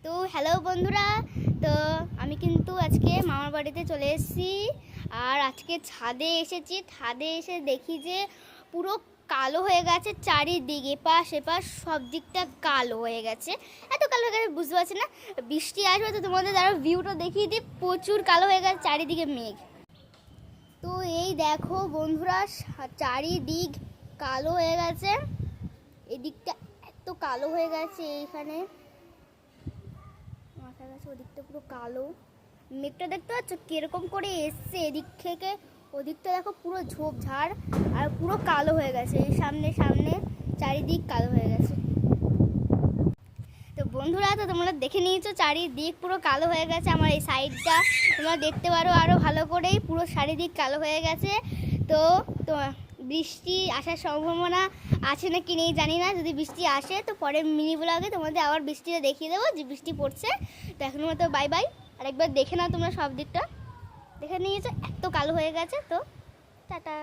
তো হ্যালো বন্ধুরা, তো আমি কিন্তু আজকে মামার বাড়িতে চলে এসেছি। আর আজকে ছাদে এসেছি। ছাদে এসে দেখি যে পুরো কালো হয়ে গেছে চারিদিকে, এপাশ এপাশ সব দিকটা কালো হয়ে গেছে। এত কালো হয়ে গেছে বুঝতে পারছি না। বৃষ্টি আসবে তো তোমাদের আরও ভিউটা দেখিয়ে দিই। প্রচুর কালো হয়ে গেছে চারিদিকে মেঘ। তো এই দেখো বন্ধুরা, চারিদিক কালো হয়ে গেছে। এদিকটা এত কালো হয়ে গেছে, এইখানে মাথা গেছে, ওদিকটা পুরো কালো। মেঘটা দেখতে পাচ্ছ কিরকম করে এসছে, এদিক থেকে ওদিকটা দেখো পুরো ঝোপঝাড় আর পুরো কালো হয়ে গেছে। এই সামনে সামনে চারিদিক কালো হয়ে গেছে। তো বন্ধুরা, তো তোমরা দেখে নিয়েছো চারিদিক পুরো কালো হয়ে গেছে। আমার এই সাইডটা তোমরা দেখতে পারো আরও ভালো করেই, পুরো চারিদিক কালো হয়ে গেছে। তো তো বৃষ্টি আসার সম্ভাবনা আছে নাকি নেই জানি না। যদি বৃষ্টি আসে তো পরে মিনি ব্লগে তোমাদের আবার বৃষ্টিটা দেখিয়ে দেবো যে বৃষ্টি পড়ছে। তো এখনের মতো বাই বাই। আরেকবার দেখে নাও তোমরা, সব দিকটা দেখে নিয়েছো, এত কালো হয়ে গেছে। তো টাটা।